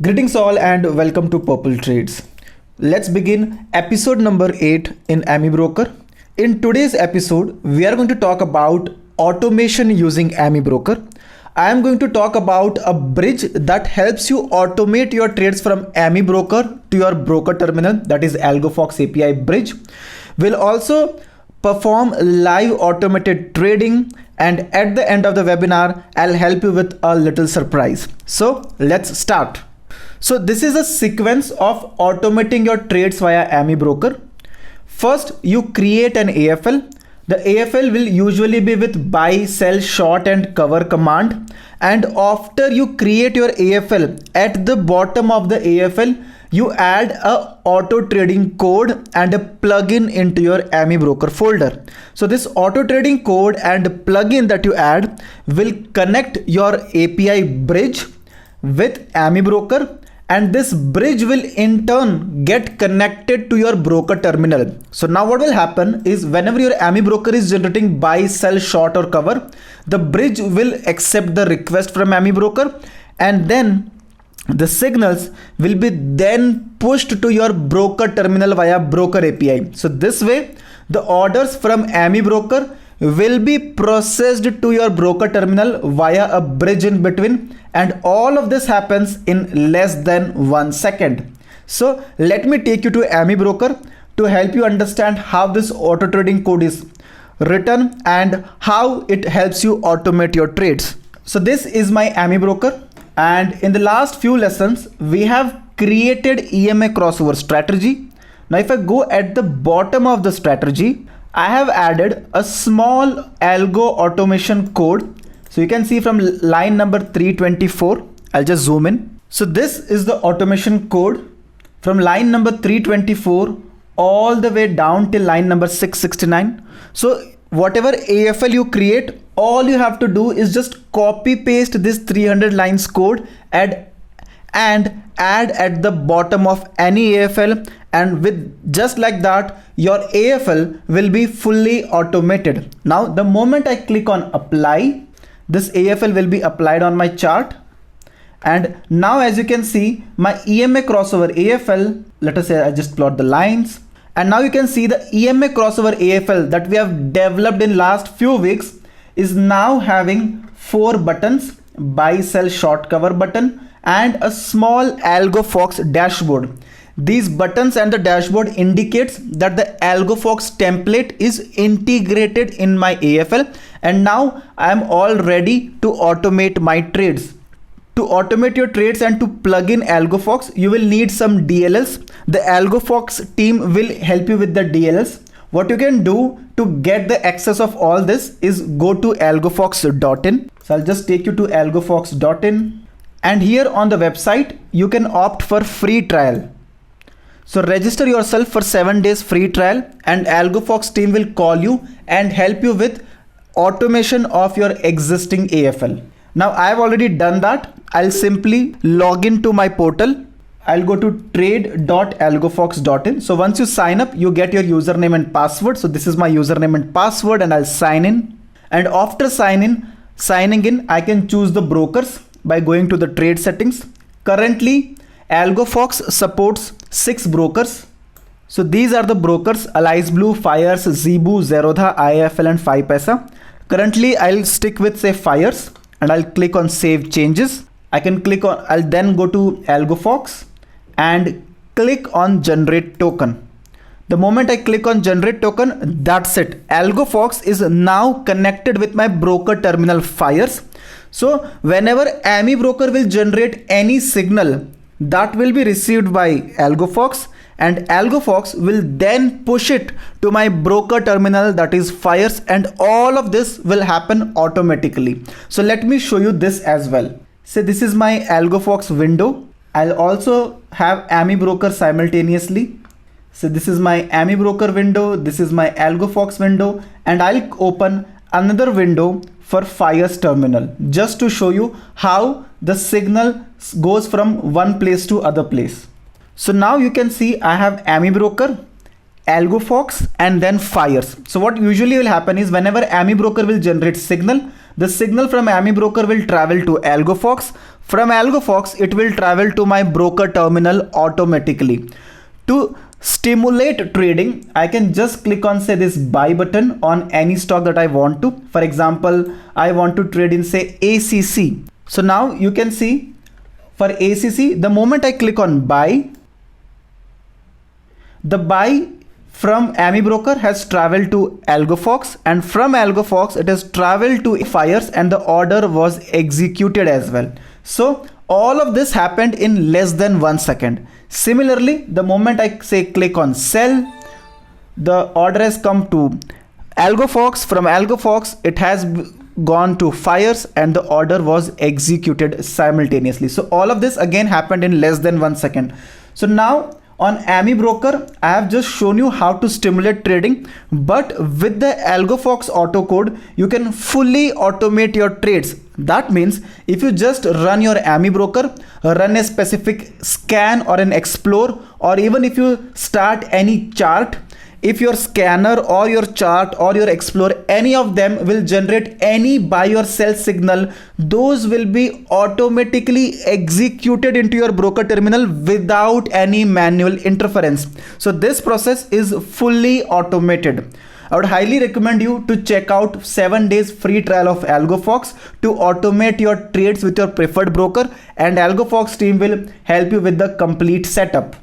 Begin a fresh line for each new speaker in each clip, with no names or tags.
Greetings all and welcome to Purple Trades. Let's begin episode number 8 in AmiBroker. In today's episode, we are going to talk about automation using AmiBroker. I am going to talk about a bridge that helps you automate your trades from AmiBroker to your broker terminal, that is AlgoFox API bridge. We'll also perform live automated trading, and at the end of the webinar, I'll help you with a little surprise. So let's start. So this is a sequence of automating your trades via AmiBroker. First, you create an AFL. The AFL will usually be with buy, sell, short and cover command. And after you create your AFL, at the bottom of the AFL, you add a auto trading code and a plugin into your AmiBroker folder. So this auto trading code and plugin that you add will connect your API bridge with AmiBroker, and this bridge will in turn get connected to your broker terminal. So now what will happen is whenever your AmiBroker is generating buy, sell, short or cover, the bridge will accept the request from AmiBroker, and then the signals will be then pushed to your broker terminal via broker API. So this way the orders from AmiBroker will be processed to your broker terminal via a bridge in between, and all of this happens in less than 1 second. So let me take you to AmiBroker to help you understand how this auto trading code is written and how it helps you automate your trades. So this is my AmiBroker, and in the last few lessons we have created EMA crossover strategy. Now if I go at the bottom of the strategy, I have added a small algo automation code. So you can see from line number 324, I'll just zoom in. So this is the automation code from line number 324 all the way down till line number 669. So whatever AFL you create, all you have to do is just copy paste this 300 lines code and add at the bottom of any AFL, and with just like that your AFL will be fully automated. Now the moment I click on apply, this AFL will be applied on my chart, and now as you can see my EMA crossover AFL, let us say I just plot the lines, and now you can see the EMA crossover AFL that we have developed in last few weeks is now having 4 buttons: buy, sell, short, cover button and a small AlgoFox dashboard. These buttons and the dashboard indicates that the AlgoFox template is integrated in my AFL, and now I am all ready to automate my trades. To automate your trades and to plug in AlgoFox, you will need some DLLs. The AlgoFox team will help you with the DLLs. What you can do to get the access of all this is go to algofox.in. So I'll just take you to algofox.in. And here on the website, you can opt for free trial. So register yourself for 7 days free trial, and AlgoFox team will call you and help you with automation of your existing AFL. Now I have already done that. I'll simply log into my portal. I'll go to trade.algofox.in. So once you sign up, you get your username and password. So this is my username and password, and I'll sign in. And after signing in, I can choose the brokers by going to the trade settings. Currently, AlgoFox supports 6 brokers. So these are the brokers: Alice Blue, Fires, Zebu, Zerodha, IIFL and 5paisa. Currently, I'll stick with say Fires, and I'll click on Save Changes. I'll then go to AlgoFox and click on Generate Token. The moment I click on Generate Token, that's it. AlgoFox is now connected with my broker terminal Fires. So whenever AmiBroker will generate any signal, that will be received by AlgoFox, and AlgoFox will then push it to my broker terminal, that is Fires, and all of this will happen automatically. So let me show you this as well. So this is my AlgoFox window. I'll also have AmiBroker simultaneously. So this is my AmiBroker window, this is my AlgoFox window, and I'll open another window for Fires terminal just to show you how the signal goes from one place to other place. So now you can see I have AmiBroker, AlgoFox and then Fires. So what usually will happen is whenever AmiBroker will generate signal, the signal from AmiBroker will travel to AlgoFox. From AlgoFox, it will travel to my broker terminal automatically. To stimulate trading, I can just click on say this buy button on any stock that I want to. For example, I want to trade in say ACC. So now you can see for ACC, the moment I click on buy, the buy from AmiBroker has traveled to AlgoFox, and from AlgoFox it has traveled to Fires, and the order was executed as well. So all of this happened in less than 1 second. Similarly, the moment I say click on sell, the order has come to AlgoFox. From AlgoFox it has gone to Fires, and the order was executed simultaneously. So all of this again happened in less than 1 second. So now on AmiBroker, I have just shown you how to stimulate trading, but with the AlgoFox auto code, you can fully automate your trades. That means if you just run your AmiBroker, run a specific scan or an explore, or even if you start any chart, if your scanner or your chart or your explorer, any of them will generate any buy or sell signal, those will be automatically executed into your broker terminal without any manual interference. So this process is fully automated. I would highly recommend you to check out 7 days free trial of AlgoFox to automate your trades with your preferred broker, and AlgoFox team will help you with the complete setup.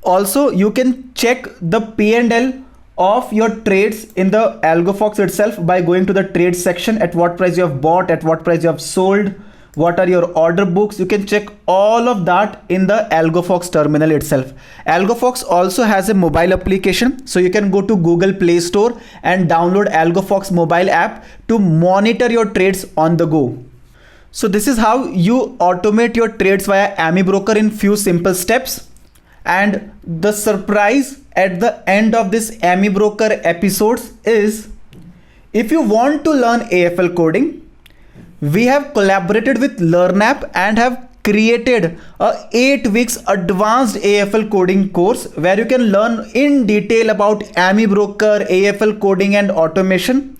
Also, you can check the P&L of your trades in the AlgoFox itself by going to the trade section, at what price you have bought, at what price you have sold, what are your order books. You can check all of that in the AlgoFox terminal itself. AlgoFox also has a mobile application, so you can go to Google Play Store and download AlgoFox mobile app to monitor your trades on the go. So this is how you automate your trades via AmiBroker in few simple steps. And the surprise at the end of this AmiBroker episodes is, if you want to learn AFL coding, we have collaborated with LearnApp and have created a 8 weeks advanced AFL coding course where you can learn in detail about AmiBroker, AFL coding and automation.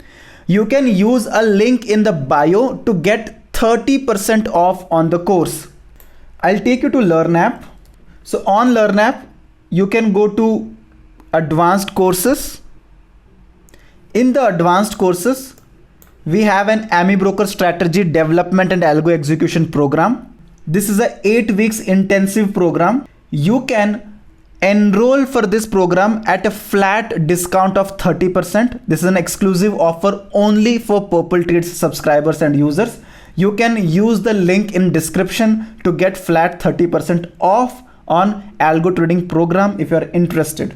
You can use a link in the bio to get 30% off on the course. I'll take you to LearnApp. So on LearnApp, you can go to advanced courses. In the advanced courses, we have an AmiBroker strategy development and algo execution program. This is a 8 weeks intensive program. You can enroll for this program at a flat discount of 30%. This is an exclusive offer only for Purple Trades subscribers and users. You can use the link in description to get flat 30% off on algo trading program if you are interested.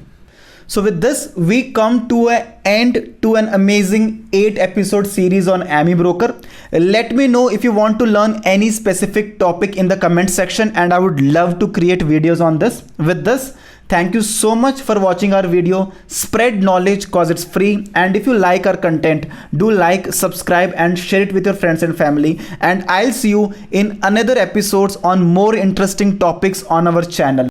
So with this, we come to an end to an amazing 8 episode series on AmiBroker. Let me know if you want to learn any specific topic in the comment section, and I would love to create videos on this. With this, thank you so much for watching our video. Spread knowledge cause it's free, and if you like our content, do like, subscribe and share it with your friends and family, and I'll see you in another episodes on more interesting topics on our channel.